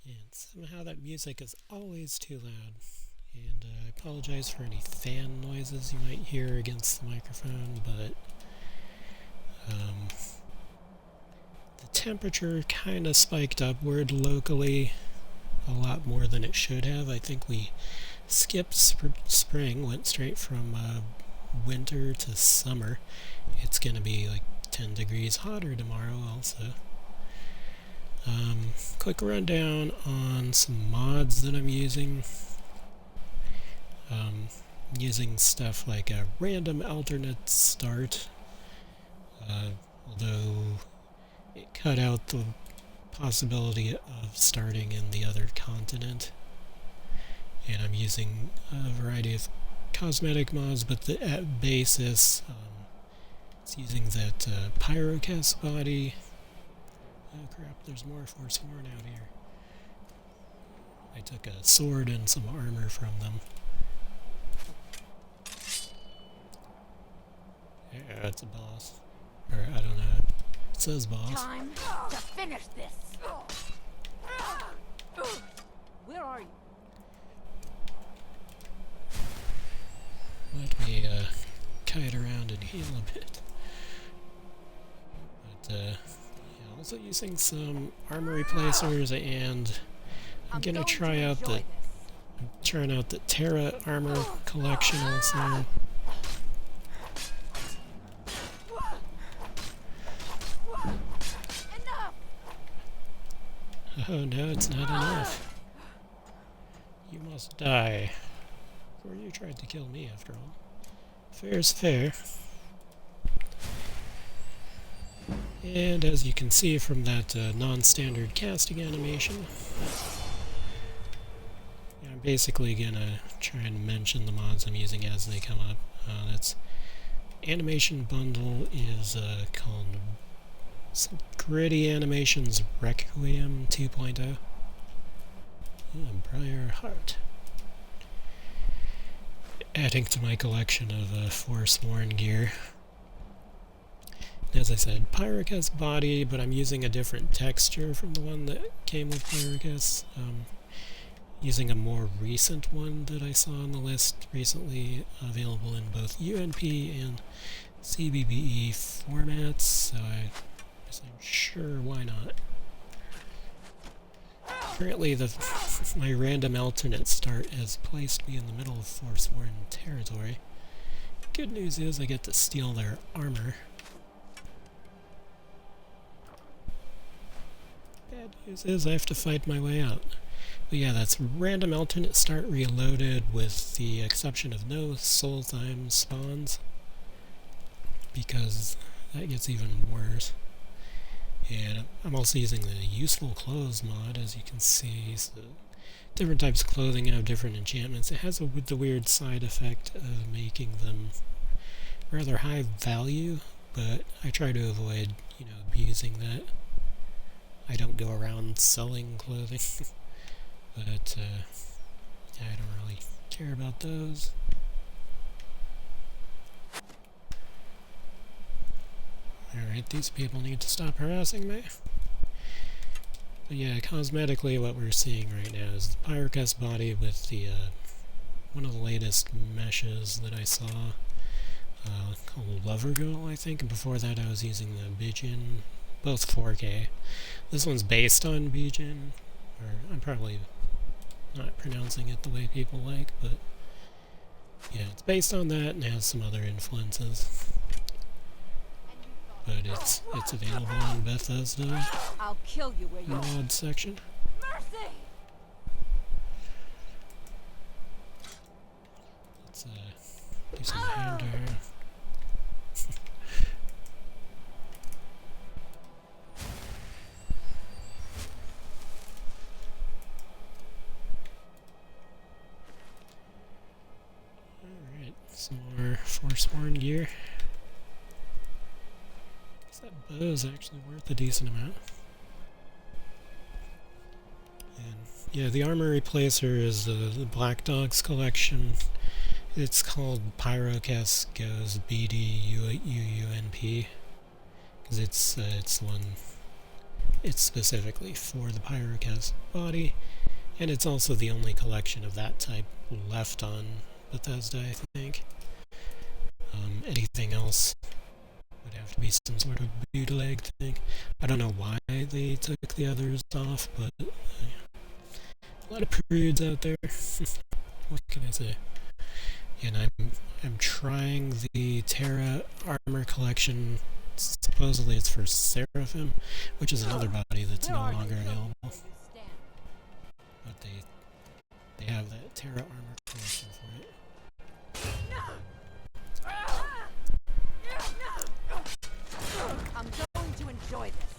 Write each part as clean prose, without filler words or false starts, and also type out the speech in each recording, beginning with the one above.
And somehow that music is always too loud. And I apologize for any fan noises you might hear against the microphone, but the temperature kind of spiked upward locally a lot more than it should have. I think we skipped spring, went straight from winter to summer. It's going to be like 10 degrees hotter tomorrow also. Quick rundown on some mods that I'm using. Using stuff like a random alternate start, although it cut out the possibility of starting in the other continent. And I'm using a variety of cosmetic mods, but at basis, it's using that Pyrocast body. Oh crap, there's more Forsworn out here. I took a sword and some armor from them. Yeah, it's a boss. Or, I don't know. It says boss. Time to finish this. Where are you? Let me kite around and heal a bit. But, yeah, also using some armor replacers, and I'm gonna try out the trying out the Terra armor collection also. Oh no, it's not enough. You must die. Or you tried to kill me after all. Fair's fair. And as you can see from that non-standard casting animation, I'm basically gonna try and mention the mods I'm using as they come up. That's animation bundle is called Gritty Animations Requiem 2.0. Briar Heart. Adding to my collection of Forsworn gear. As I said, Pyrocast body, but I'm using a different texture from the one that came with Pyrocast. Using a more recent one that I saw on the list recently, available in both UNP and CBBE formats, so I'm sure why not. Currently, my random alternate start has placed me in the middle of Forsworn territory. Good news is I get to steal their armor. Bad news is I have to fight my way out. But yeah, that's random alternate start reloaded with the exception of no soul time spawns, because that gets even worse. And I'm also using the useful clothes mod, as you can see. So different types of clothing have different enchantments. It has the weird side effect of making them rather high value, but I try to avoid, abusing that. I don't go around selling clothing, but I don't really care about those. Alright, these people need to stop harassing me. But yeah, cosmetically what we're seeing right now is the Pyrocast body with the one of the latest meshes that I saw, called Lover Girl, I think, and before that I was using the Bijin, both 4K. This one's based on Bijin, or I'm probably not pronouncing it the way people like, but yeah, it's based on that and has some other influences. But it's available in Bethesda I'll kill you where you mod section. Mercy! Let's do some hand to her. Alright, some more Forsworn gear. That bow is actually worth a decent amount. And yeah, the armor replacer is the Black Dogs collection. It's called Pyrocast Goes BDUUNP, because it's the one it's specifically for the Pyrocast body, and it's also the only collection of that type left on Bethesda, I think. Anything else would have to be some sort of bootleg thing. I don't know why they took the others off, but a lot of prudes out there. What can I say? And I'm trying the Terra Armor Collection. Supposedly it's for Seraphim, which is another body that's no longer available. But they have that Terra Armor Collection for it. I'm going to enjoy this.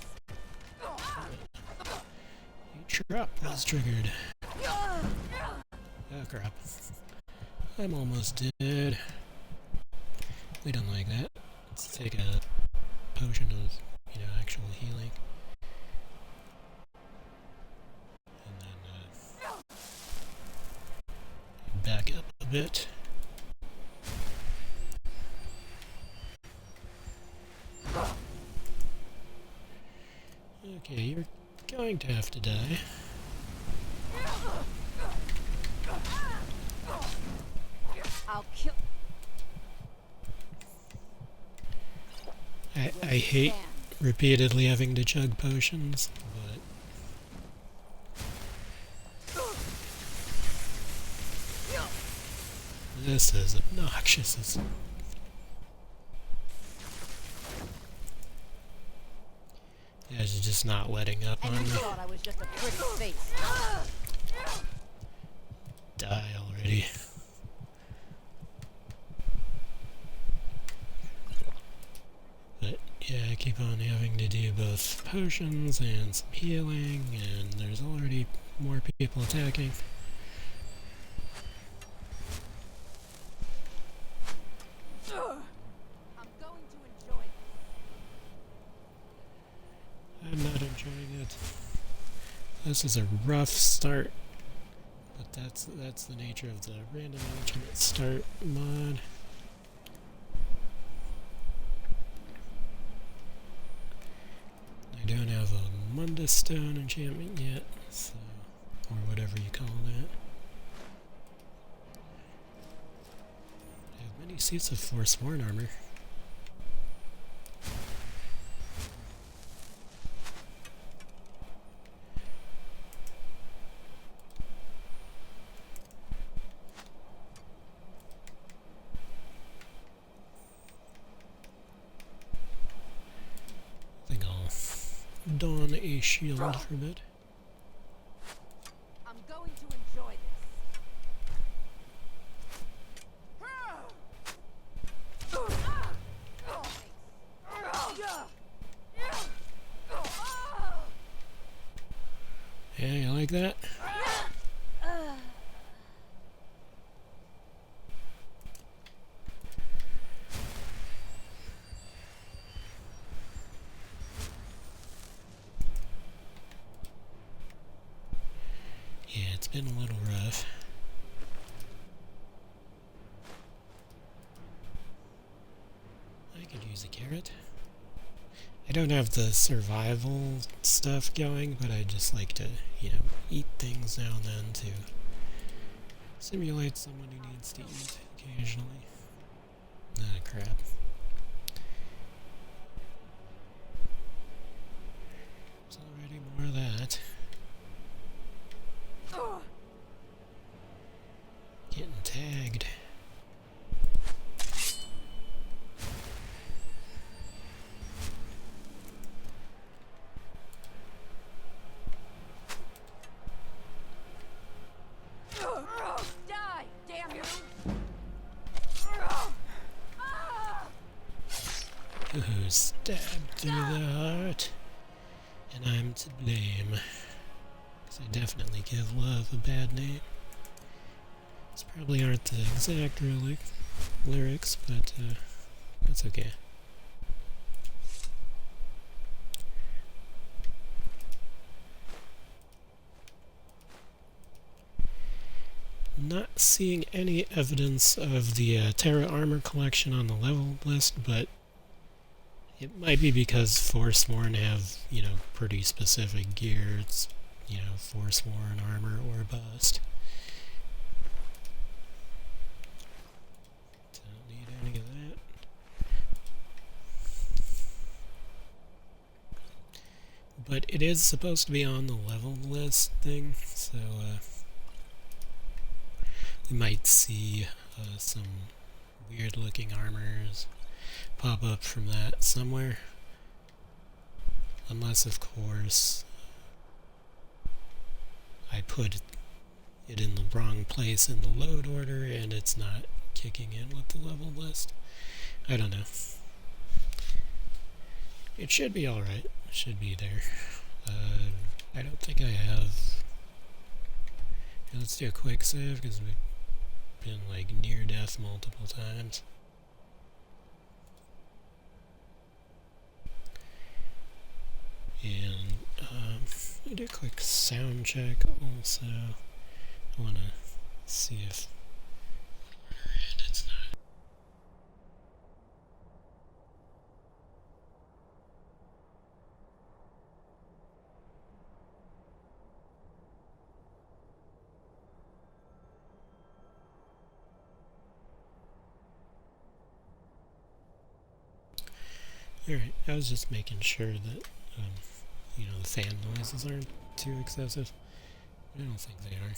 A trap was triggered. Oh crap. I'm almost dead. We don't like that. Let's take a potion of, actual healing. And then back up a bit. Okay, you're going to have to die. I'll kill. I hate repeatedly having to chug potions, but this is obnoxious. Yeah, she's just not letting up on And me. you thought I was just a pretty face. Die already. But yeah, I keep on having to do both potions and some healing, and there's already more people attacking. I'm going to enjoy this. I'm not enjoying it. This is a rough start, but that's the nature of the random alternate start mod. I don't have a Mundus Stone enchantment yet, so, or whatever you call that. I have many suits of Forsworn armor. I think I'll don a shield for a bit. I'm going to enjoy Yeah, you like that? Yeah, it's been a little rough. I could use a carrot. I don't have the survival stuff going, but I just like to, eat things now and then to simulate someone who needs to eat occasionally. Ah, crap. There's already more of that. Getting tagged. Die, damn you! Ooh, stabbed through the heart. And I'm to blame. Because I definitely give love a bad name. These probably aren't the exact lyrics, but that's okay. Not seeing any evidence of the Terra Armor collection on the level list, but It might be because Forsworn have, pretty specific gear. It's, Forsworn armor or bust. Don't need any of that. But it is supposed to be on the level list thing, so we might see some weird looking armors pop up from that somewhere. Unless, of course, I put it in the wrong place in the load order and it's not kicking in with the level list. I don't know. It should be alright. It should be there. I don't think I have... Let's do a quick save because we've been like near death multiple times. And I do a quick sound check also. I want to see if... And it's not. Alright, I was just making sure that, the fan noises aren't too excessive. I don't think they are.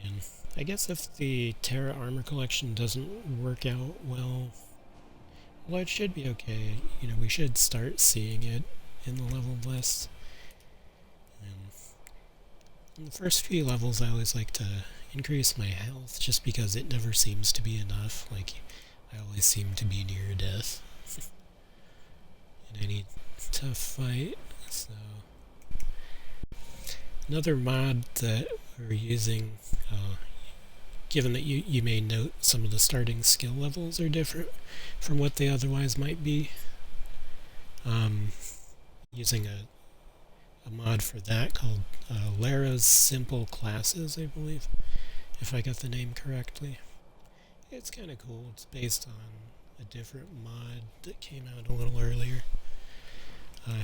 And I guess if the Terra Armor Collection doesn't work out well, it should be okay. We should start seeing it in the level list. And in the first few levels, I always like to increase my health, just because it never seems to be enough. Like, I always seem to be near death in any tough fight. So another mod that we're using, given that you may note some of the starting skill levels are different from what they otherwise might be, using a mod for that called Lara's Simple Classes, I believe, if I got the name correctly. It's kind of cool. It's based on a different mod that came out a little earlier,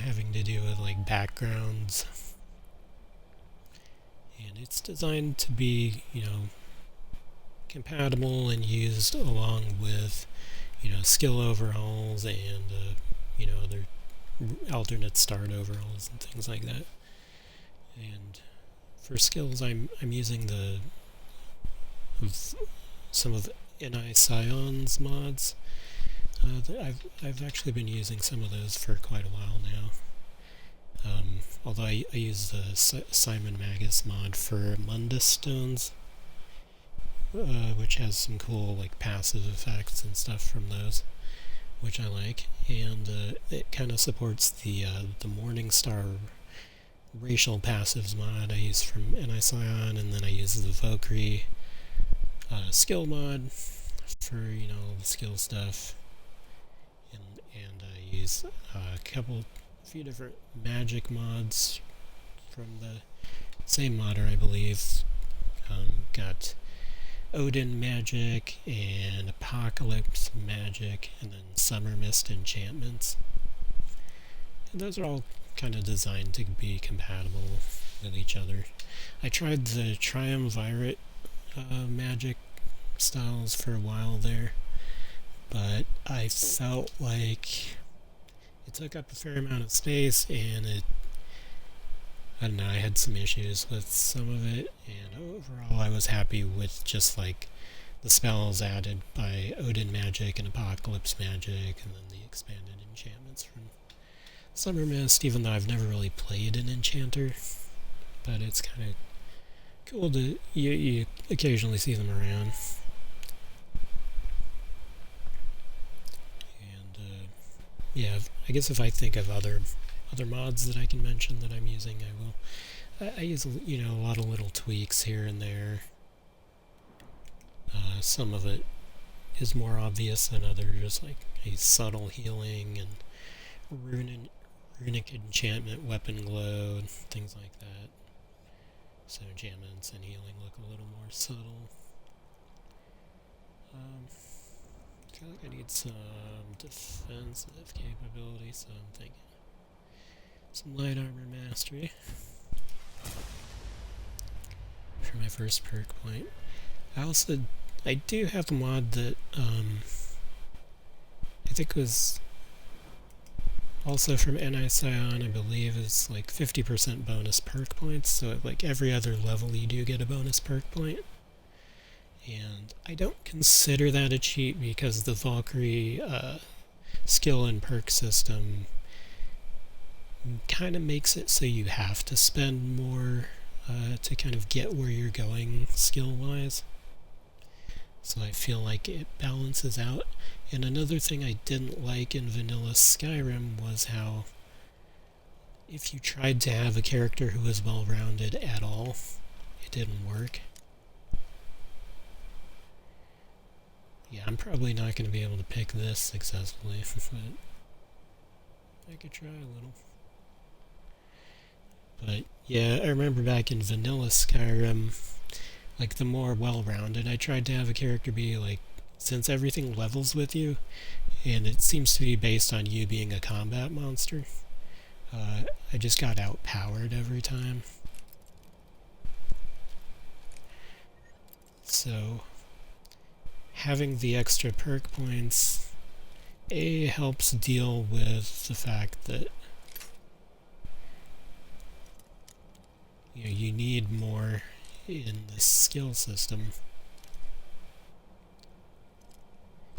having to do with like backgrounds, and it's designed to be, compatible and used along with, skill overhauls and, other alternate start overhauls and things like that. And for skills, I'm using some of Ni Scion's mods. I've actually been using some of those for quite a while now. Although I use the Simon Magus mod for Mundus Stones, which has some cool like passive effects and stuff from those, which I like, and it kind of supports the Morningstar racial passives mod I use from Ni Scion, and then I use the Valkyrie skill mod for the skill stuff, and I use a few different magic mods from the same modder, I believe. Got Odin magic and Apocalypse magic, and then Summer Mist enchantments. And those are all kind of designed to be compatible with each other. I tried the Triumvirate magic styles for a while there, but I felt like it took up a fair amount of space, and I don't know, I had some issues with some of it, and overall I was happy with just like the spells added by Odin magic and Apocalypse magic, and then the expanded enchantments from Summer Mist, even though I've never really played an enchanter, but it's kind of cool to, you occasionally see them around. And yeah, I guess if I think of other mods that I can mention that I'm using, I will. I use a lot of little tweaks here and there. Some of it is more obvious than others, just like a subtle healing and runic enchantment, weapon glow, and things like that. So enchantments and healing look a little more subtle. feel like I need some defensive capability, so I'm thinking some light armor mastery for my first perk point. I do have a mod that I think was also from NICION, I believe, is like 50% bonus perk points, so at like every other level you do get a bonus perk point. And I don't consider that a cheat because the Valkyrie skill and perk system kind of makes it so you have to spend more to kind of get where you're going skill-wise. So I feel like it balances out. And another thing I didn't like in vanilla Skyrim was how if you tried to have a character who was well-rounded at all, it didn't work. Yeah, I'm probably not going to be able to pick this successfully, but I could try a little. But yeah, I remember back in vanilla Skyrim, like the more well-rounded I tried to have a character be, like, since everything levels with you, and it seems to be based on you being a combat monster, I just got outpowered every time. So having the extra perk points helps deal with the fact that you need more in the skill system,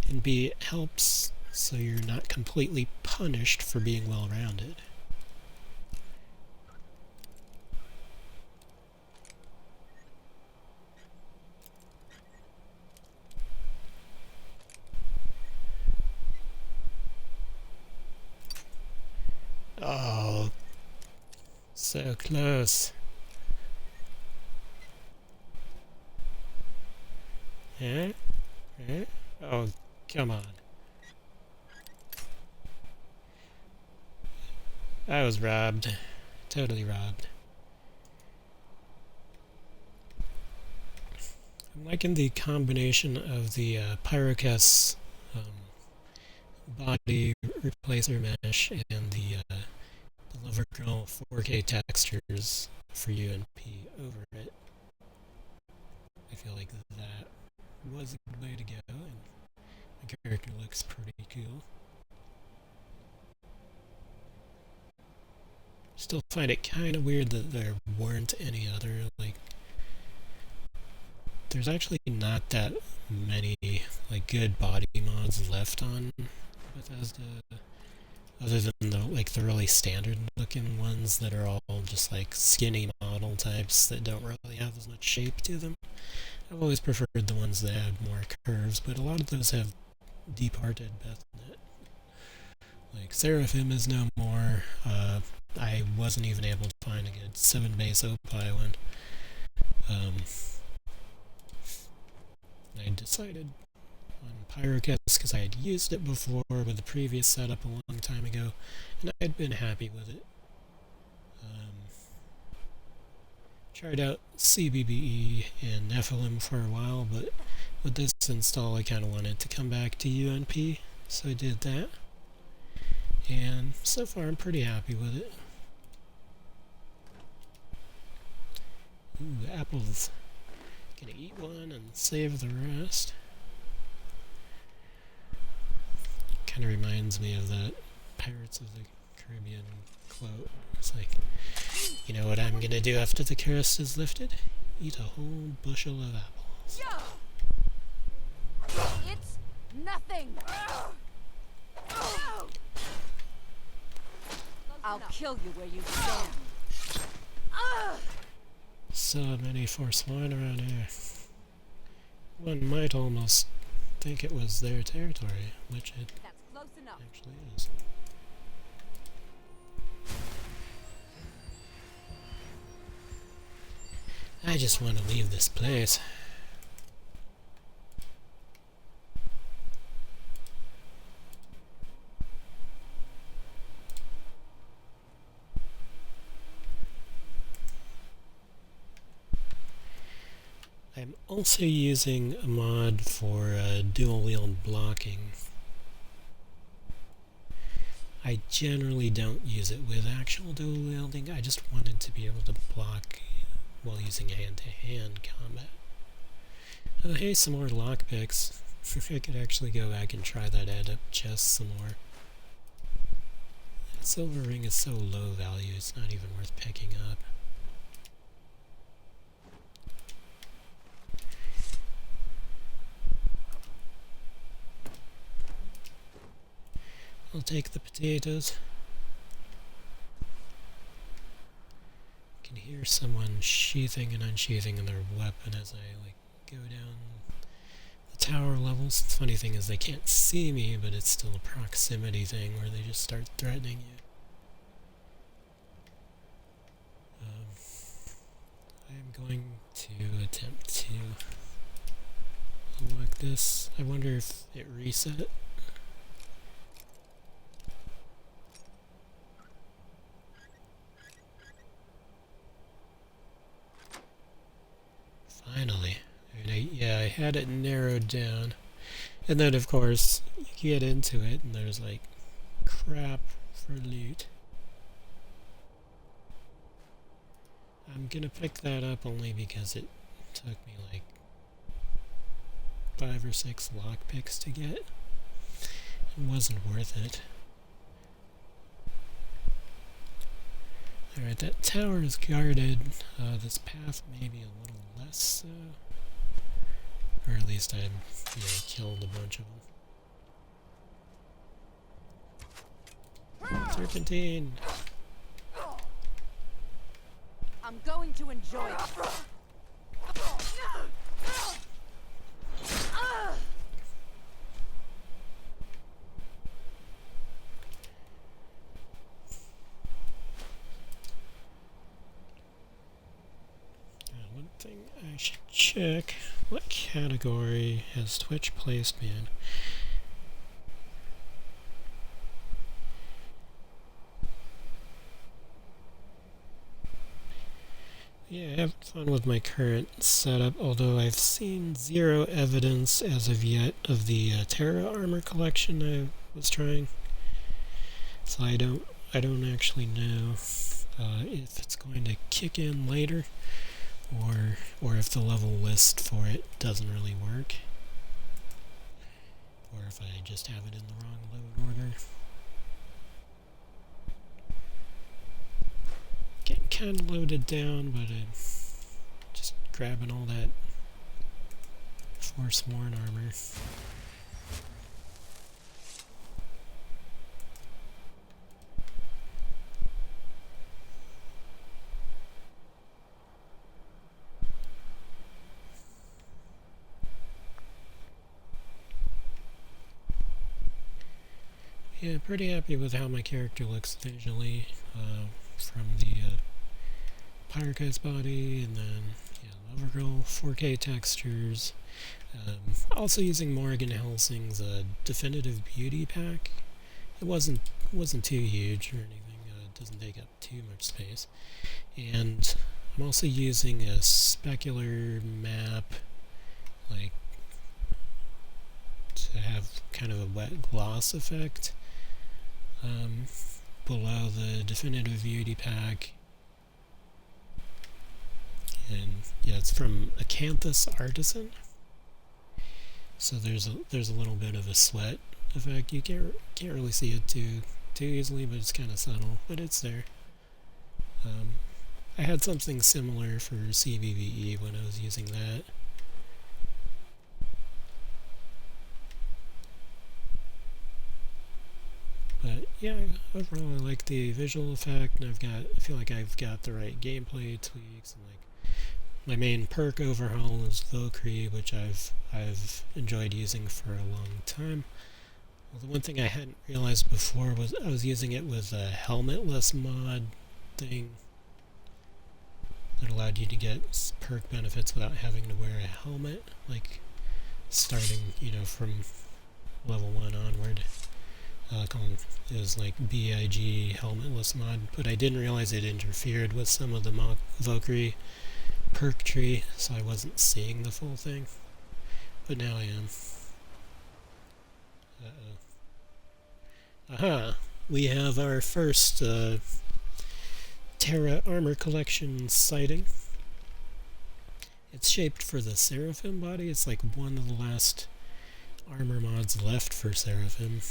and B, it helps so you're not completely punished for being well-rounded. Oh, so close. Eh? Eh? Oh, come on. I was robbed. Totally robbed. I'm liking the combination of the Pyrocast body replacer mesh and the Lover Girl 4K textures for UNP over it. I feel like that was a good way to go, and the character looks pretty cool. Still find it kind of weird that there weren't any other, like, there's actually not that many, like, good body mods left on Bethesda, other than the really standard looking ones that are all just like skinny model types that don't really have as much shape to them. I've always preferred the ones that had more curves, but a lot of those have departed Bethnet. Like Seraphim is no more. I wasn't even able to find a good 7 base Opie one. I decided on Pyrocast because I had used it before with the previous setup a long time ago, and I had been happy with it. Tried out CBBE and Nephilim for a while, but with this install I kind of wanted to come back to UNP, so I did that. And so far I'm pretty happy with it. Ooh, apples. Gonna eat one and save the rest. Kind of reminds me of that Pirates of the Caribbean quote. It's like, you know what I'm gonna do after the curse is lifted? Eat a whole bushel of apples. It's nothing. I'll kill you where you stand. So many Forsworn around here. One might almost think it was their territory, which it That's close enough. actually is. I just want to leave this place. I'm also using a mod for dual wield blocking. I generally don't use it with actual dual wielding, I just wanted to be able to block while using hand-to-hand combat. Oh hey, some more lockpicks. I could actually go back and try that add up chest some more. That silver ring is so low value, it's not even worth picking up. I'll take the potatoes. I can hear someone sheathing and unsheathing their weapon as I go down the tower levels. The funny thing is they can't see me, but it's still a proximity thing where they just start threatening you. I'm going to attempt to unlock this. I wonder if it reset. Finally. Yeah, I had it narrowed down. And then, of course, you get into it, and there's, like, crap for loot. I'm gonna pick that up only because it took me, like, 5 or 6 lockpicks to get. It wasn't worth it. Alright, that tower is guarded. This path may be a little less so. Or at least I, killed a bunch of them. Serpentine! I'm going to enjoy it. One thing I should check, what category has Twitch placed me in? Yeah, I have fun with my current setup, although I've seen zero evidence as of yet of the Terra armor collection I was trying. So I don't actually know if it's going to kick in later, or if the level list for it doesn't really work, or if I just have it in the wrong load order. Getting kind of loaded down, but just grabbing all that Forsworn armor. Yeah, pretty happy with how my character looks visually, from the Pyrex body, and then Lovergirl 4K textures. Also using Morgan Helsing's Definitive Beauty pack. It wasn't too huge or anything. It doesn't take up too much space. And I'm also using a specular map, like, to have kind of a wet gloss effect below the Definitive Beauty pack. And yeah, it's from Acanthus Artisan. So there's a little bit of a sweat effect. You can't really see it too easily, but it's kind of subtle, but it's there. I had something similar for CVVE when I was using that. But yeah, overall I like the visual effect, and I feel like I've got the right gameplay tweaks, and like my main perk overhaul is Valkyrie, which I've enjoyed using for a long time. Well, the one thing I hadn't realized before was I was using it with a helmetless mod thing that allowed you to get perk benefits without having to wear a helmet, like starting, from level 1 onward. It was like BIG helmetless mod, but I didn't realize it interfered with some of the Valkyrie perk tree, so I wasn't seeing the full thing. But now I am. Uh-oh. Aha! We have our first Terra Armor Collection sighting. It's shaped for the Seraphim body. It's like one of the last armor mods left for Seraphim.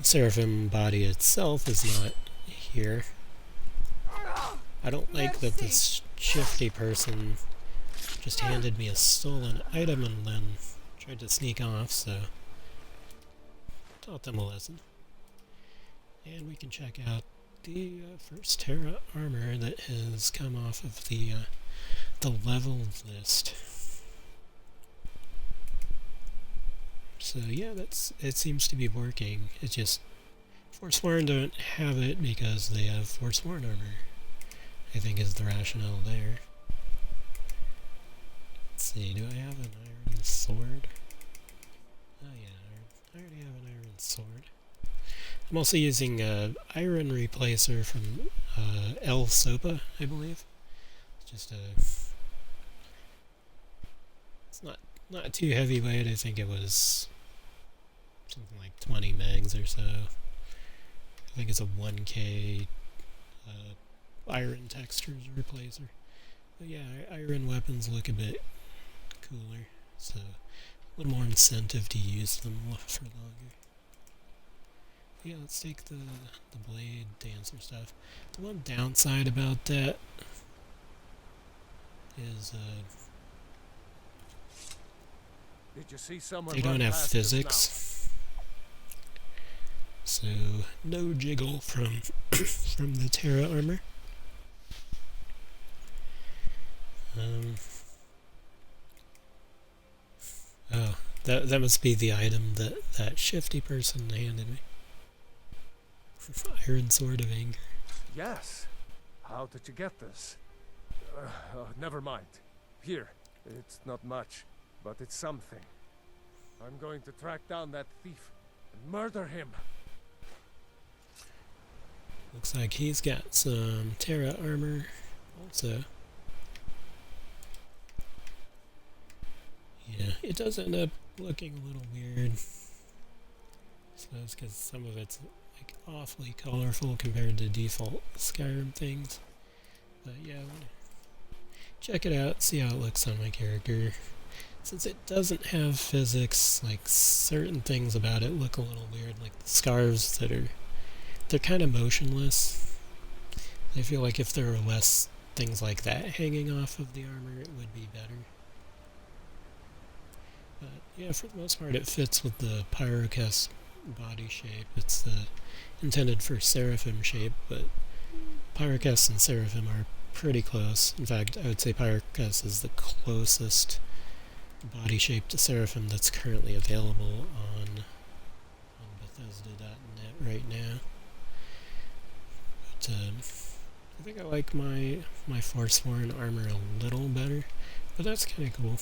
Seraphim body itself is not here. I don't like that this shifty person just handed me a stolen item and then tried to sneak off, so taught them a lesson. And we can check out the first Terra armor that has come off of the level list. So yeah, it seems to be working. It's just Forsworn don't have it because they have Forsworn armor, I think is the rationale there. Let's see, do I have an iron sword? Oh yeah, I already have an iron sword. I'm also using an iron replacer from El Sopa, I believe. It's just it's not too heavyweight. I think it was something like 20 megs or so. I think it's a 1K iron textures replacer. But yeah, iron weapons look a bit cooler, so a little more incentive to use them for longer. Yeah, let's take the blade dancer stuff. The one downside about that is Did you see someone they don't run have past us physics, so no jiggle from from the Terra armor. Oh, that must be the item that shifty person handed me. Iron Sword of Anger. now? Yes. How did you get this? Never mind. Here. It's not much, but it's something. I'm going to track down that thief and murder him. Looks like he's got some Terra armor also. Yeah, it does end up looking a little weird. So that's because some of it's like awfully colorful compared to default Skyrim things. But yeah, I want to check it out, see how it looks on my character. Since it doesn't have physics, like certain things about it look a little weird, like the scarves they're kind of motionless. I feel like if there were less things like that hanging off of the armor, it would be better. But yeah, for the most part it fits with the Pyrocast body shape. It's intended for Seraphim shape, but Pyrocast and Seraphim are pretty close. In fact, I would say Pyrocast is the closest body shape to Seraphim that's currently available on Bethesda.net right now. But I think I like my Forsworn armor a little better, but that's kind of cool.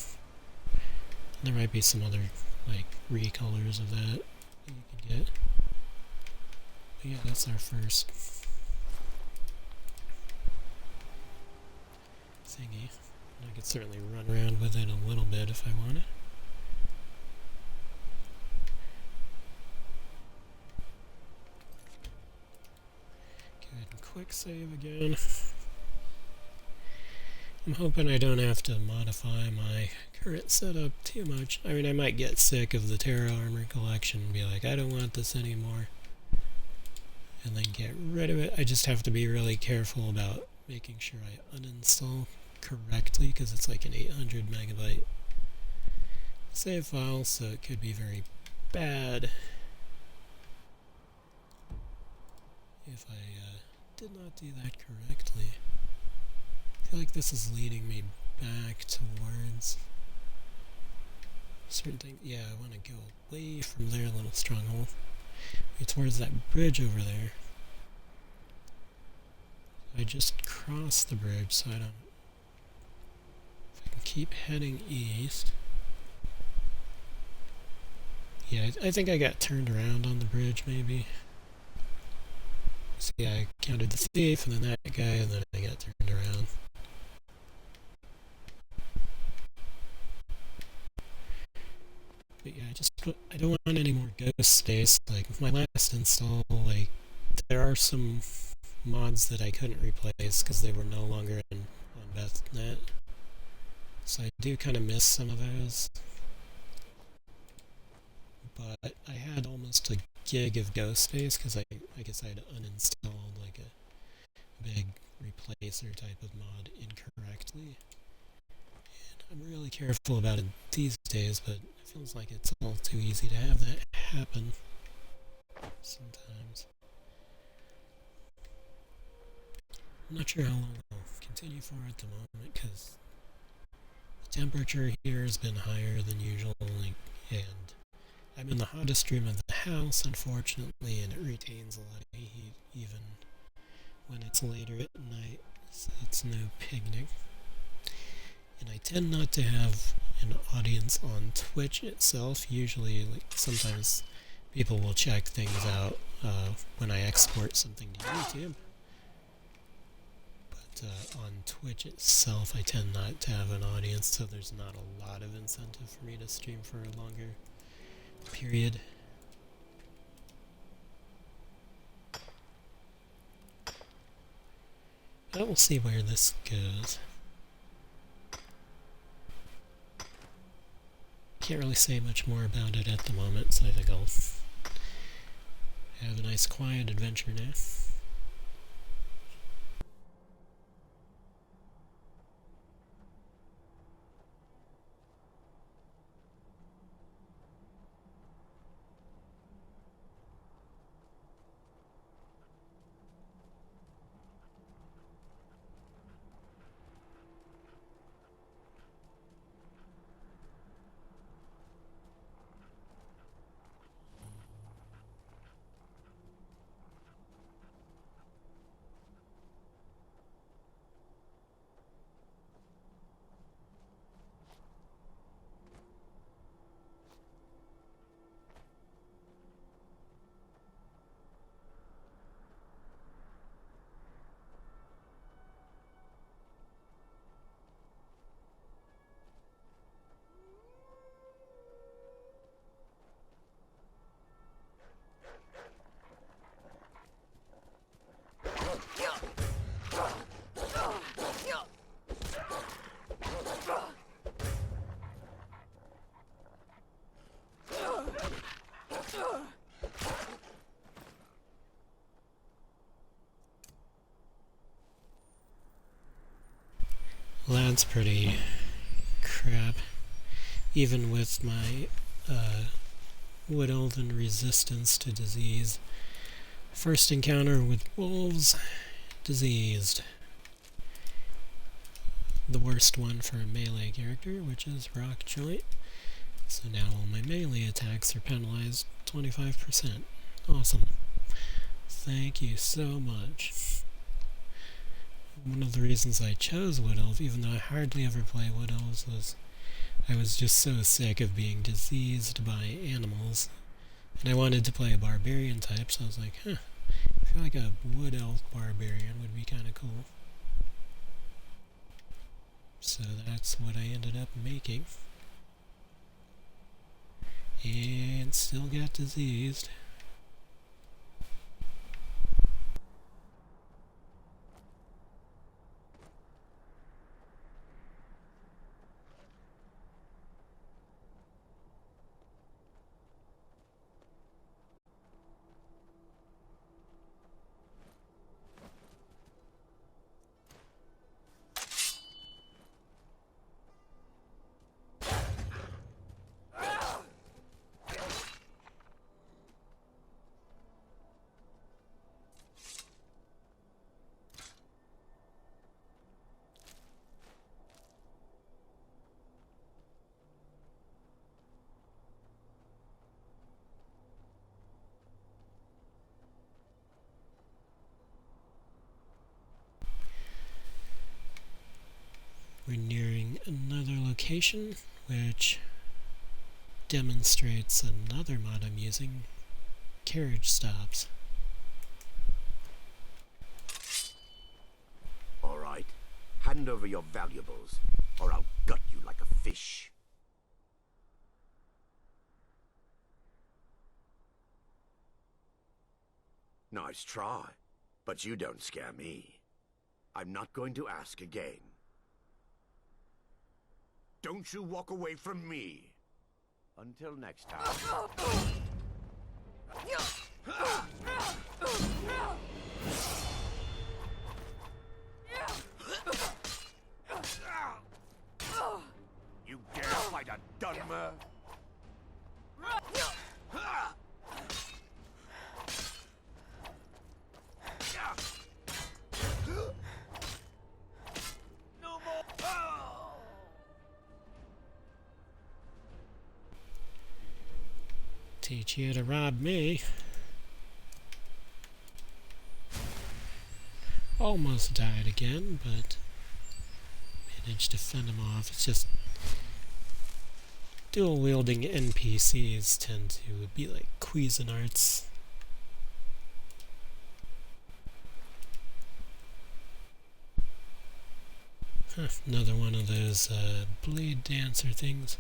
There might be some other like recolors of that you could get. But yeah, that's our first thingy. I could certainly run around with it a little bit if I wanted. Go ahead and quick save again. I'm hoping I don't have to modify my current setup too much. I mean, I might get sick of the Terra Armor collection and be like, I don't want this anymore, and then get rid of it. I just have to be really careful about making sure I uninstall correctly, because it's like an 800 megabyte save file, so it could be very bad if I did not do that correctly. I feel like this is leading me back towards certain things. Yeah, I want to go away from their little stronghold. Towards that bridge over there. I just crossed the bridge, so I don't... If I can keep heading east... Yeah, I think I got turned around on the bridge, maybe. See, I counted the thief, and then that guy, and then I got turned around. But yeah, I don't want any more ghost space. Like, with my last install, like, there are some mods that I couldn't replace because they were no longer on BethNet. So I do kind of miss some of those. But I had almost a gig of ghost space because I guess I had uninstalled like a big replacer type of mod incorrectly. And I'm really careful about it these days, but it feels like it's all too easy to have that happen sometimes. I'm not sure how long I'll continue for at the moment because the temperature here has been higher than usual, and I'm in the hottest room of the house, unfortunately, and it retains a lot of heat even when it's later at night, so it's no picnic. And I tend not to have an audience on Twitch itself. Usually, like, sometimes people will check things out when I export something to YouTube. But on Twitch itself, I tend not to have an audience, so there's not a lot of incentive for me to stream for a longer period. But we'll see where this goes. Can't really say much more about it at the moment, so I think I'll have a nice quiet adventure now. Well, that's pretty crap. Even with my Wood Elven resistance to disease. First encounter with wolves, diseased. The worst one for a melee character, which is Rock Joint. So now all my melee attacks are penalized 25%. Awesome. Thank you so much. One of the reasons I chose Wood Elf, even though I hardly ever play Wood Elves, was I was just so sick of being diseased by animals. And I wanted to play a barbarian type, so I was like, I feel like a Wood Elf barbarian would be kind of cool. So that's what I ended up making. And still got diseased. We're nearing another location, which demonstrates another mod I'm using, carriage stops. Hand over your valuables, or I'll gut you like a fish. Nice try, but you don't scare me. I'm not going to ask again. Don't you walk away from me. Until next time. You dare fight a Dunmer? No more. Teach you to rob me. Almost died again, but managed to fend him off. It's just dual-wielding NPCs tend to be like Cuisinarts. Huh, another one of those blade dancer things.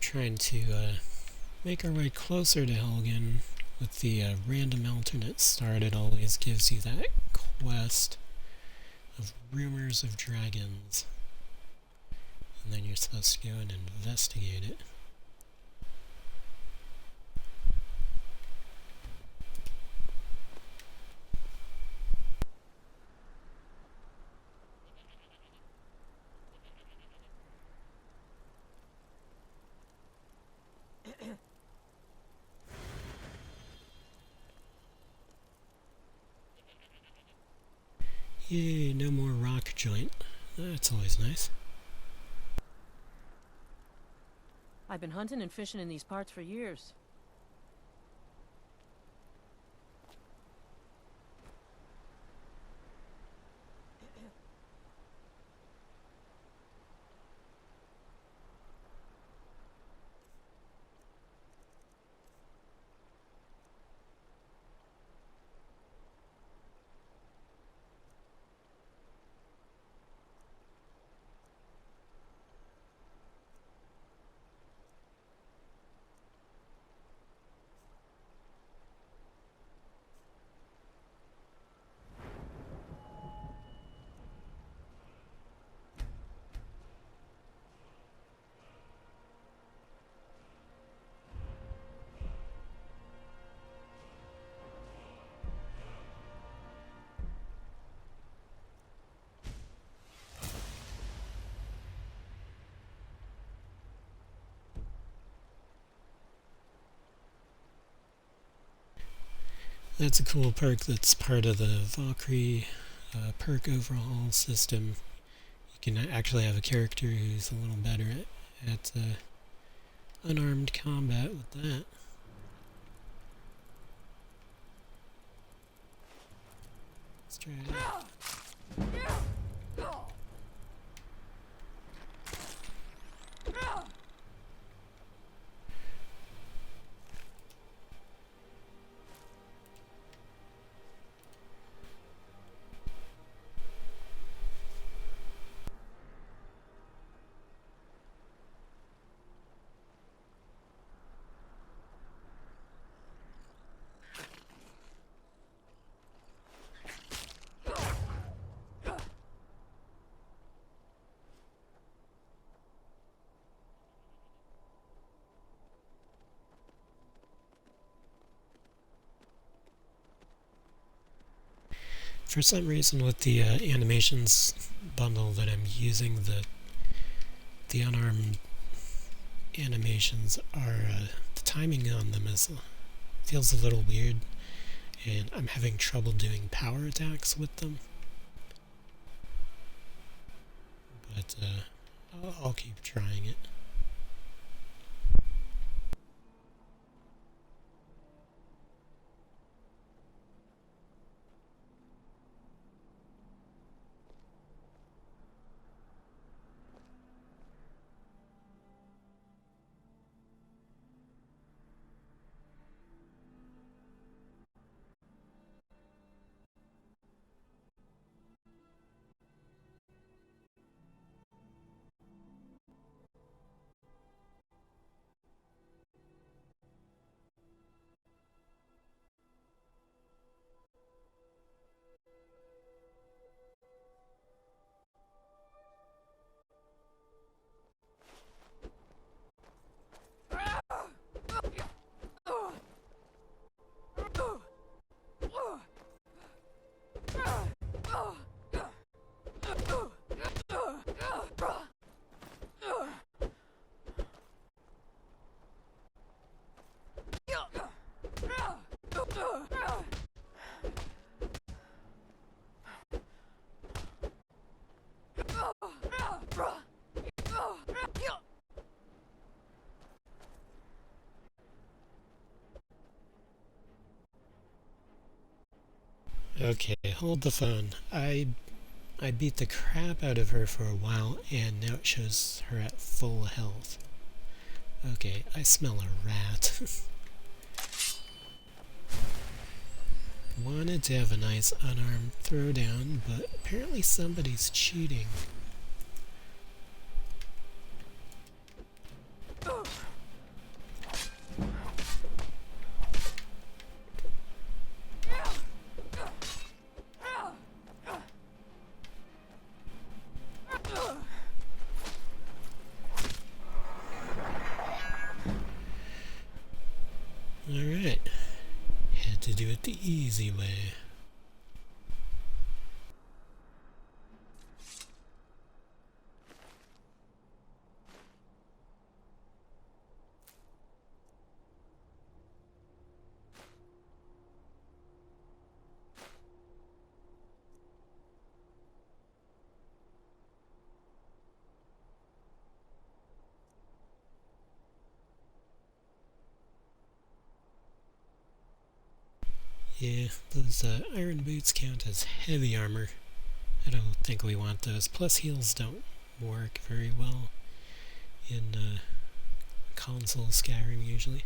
Trying to make our way closer to Helgen with the random alternate start. It always gives you that quest of rumors of dragons, and then you're supposed to go and investigate it. Yay, no more rock joint. That's always nice. I've been hunting and fishing in these parts for years. That's a cool perk that's part of the Valkyrie perk overhaul system. You can actually have a character who's a little better at unarmed combat with that. Let's try it out. For some reason with the animations bundle that I'm using, the unarmed animations are, the timing on them feels a little weird, and I'm having trouble doing power attacks with them. But I'll keep trying it. Okay, hold the phone. I beat the crap out of her for a while, and now it shows her at full health. Okay, I smell a rat. Wanted to have a nice unarmed throwdown, but apparently somebody's cheating. Alright, had to do it the easy way. Yeah, those iron boots count as heavy armor. I don't think we want those. Plus heals don't work very well in console Skyrim usually.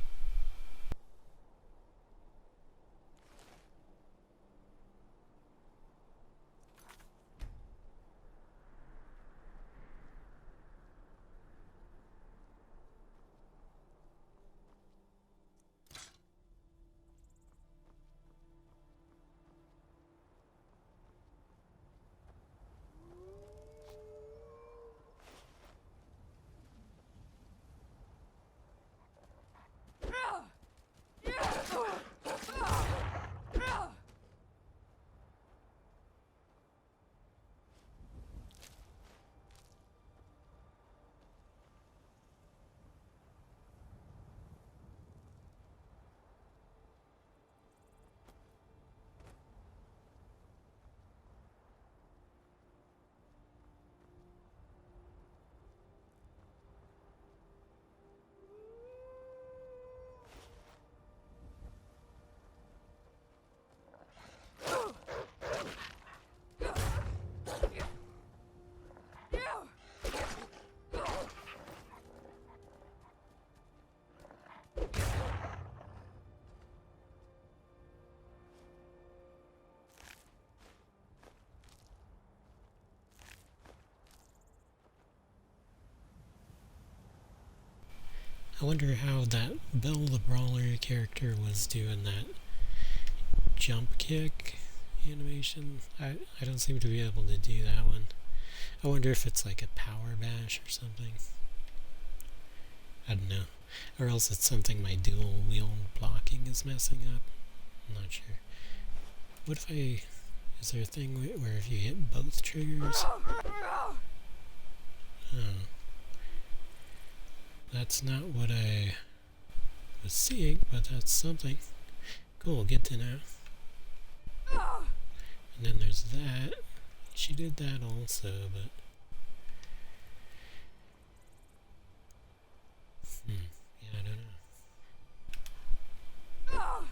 I wonder how that Bill the Brawler character was doing that jump kick animation. I don't seem to be able to do that one. I wonder if it's like a power bash or something. I don't know. Or else it's something my dual wheel blocking is messing up. I'm not sure. What if I... Is there a thing where if you hit both triggers... Oh. That's not what I was seeing, but that's something. Cool, good to know. And then there's that. She did that also, but... Yeah, I don't know.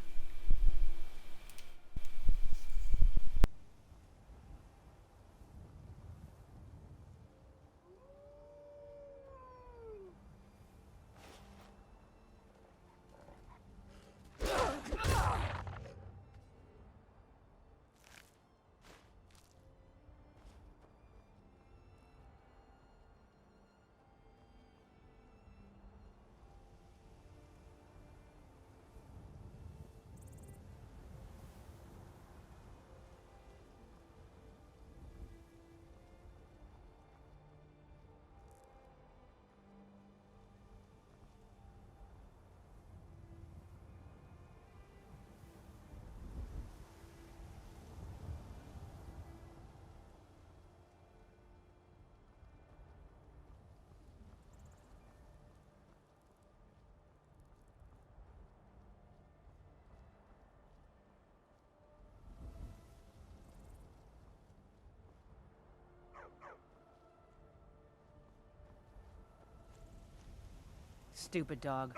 Stupid dog.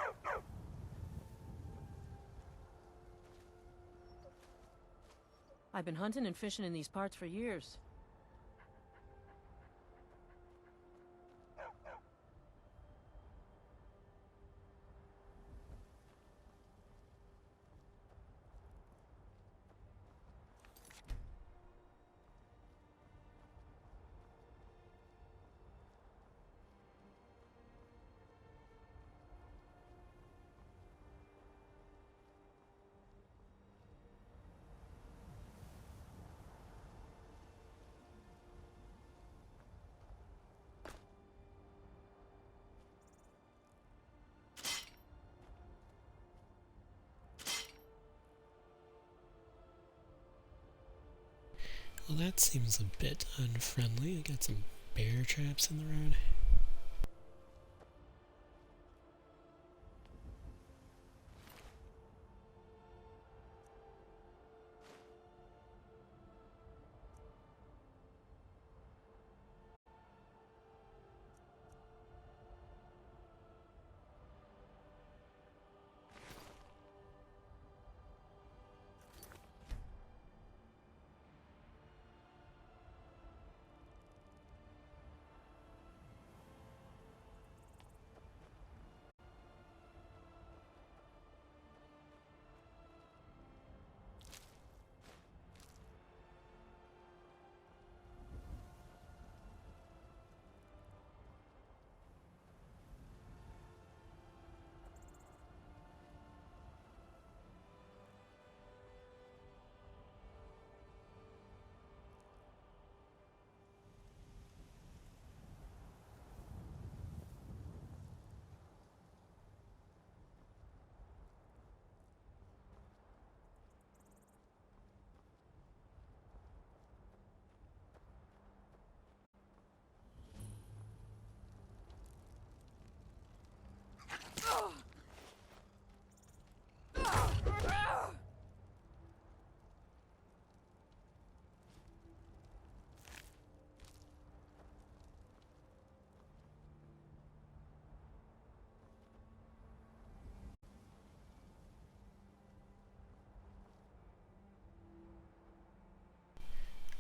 I've been hunting and fishing in these parts for years. Well, that seems a bit unfriendly. I got some bear traps in the road.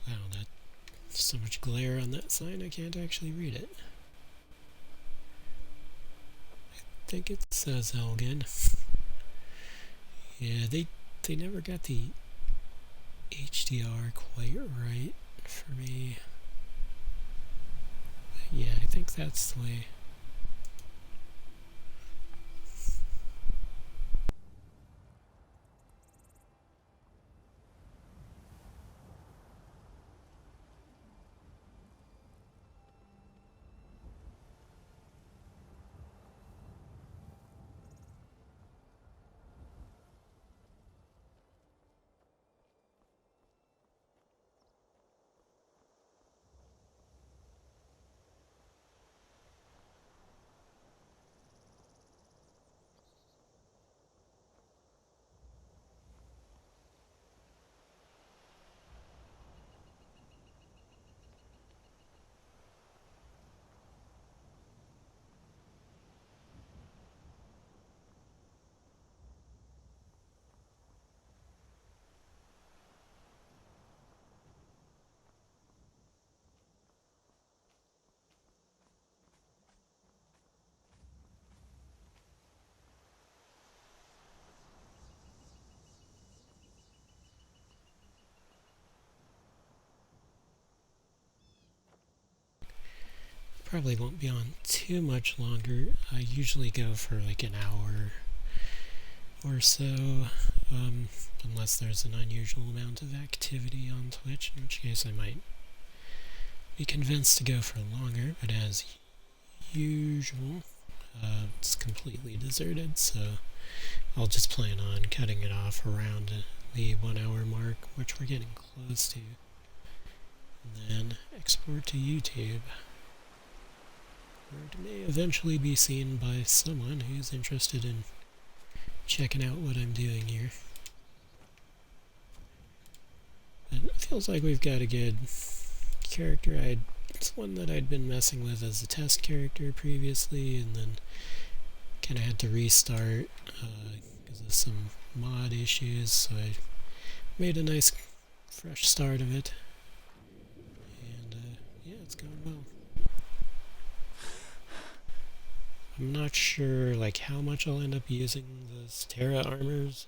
Wow, there's so much glare on that sign I can't actually read it. I think it says Elgin. Yeah, they never got the HDR quite right for me. But yeah, I think that's the way. probably won't be on too much longer. I usually go for like an hour or so, unless there's an unusual amount of activity on Twitch, in which case I might be convinced to go for longer, but as usual, it's completely deserted, so I'll just plan on cutting it off around the 1 hour mark, which we're getting close to, and then export to YouTube, where it may eventually be seen by someone who's interested in checking out what I'm doing here. And it feels like we've got a good character. It's one that I'd been messing with as a test character previously, and then kind of had to restart because of some mod issues, so I made a nice fresh start of it, and yeah, it's going well. I'm not sure like how much I'll end up using those Terra armors.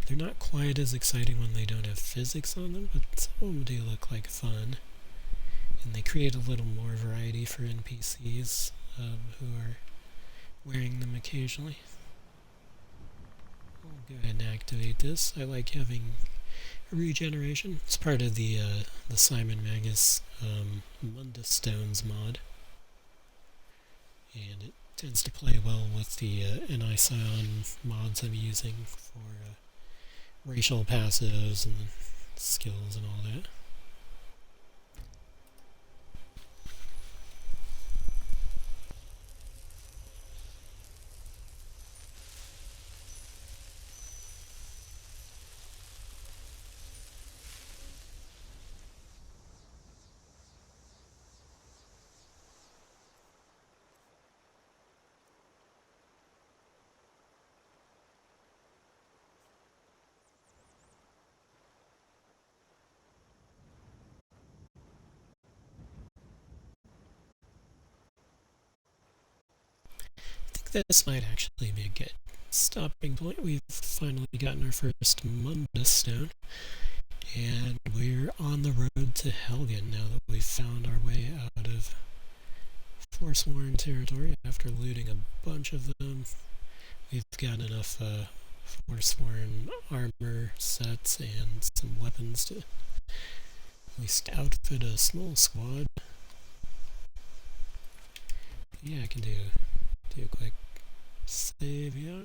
They're not quite as exciting when they don't have physics on them, but some of them do look like fun. And they create a little more variety for NPCs who are wearing them occasionally. I'll go ahead and activate this. I like having regeneration. It's part of the Simon Magus Mundus Stones mod. And it tends to play well with the Anision mods I'm using for racial passives and skills and all that. This might actually be a good stopping point. We've finally gotten our first Mundus Stone, and we're on the road to Helgen now that we've found our way out of Forsworn territory after looting a bunch of them. We've got enough Forsworn armor sets and some weapons to at least outfit a small squad. Yeah, I can do a quick save here.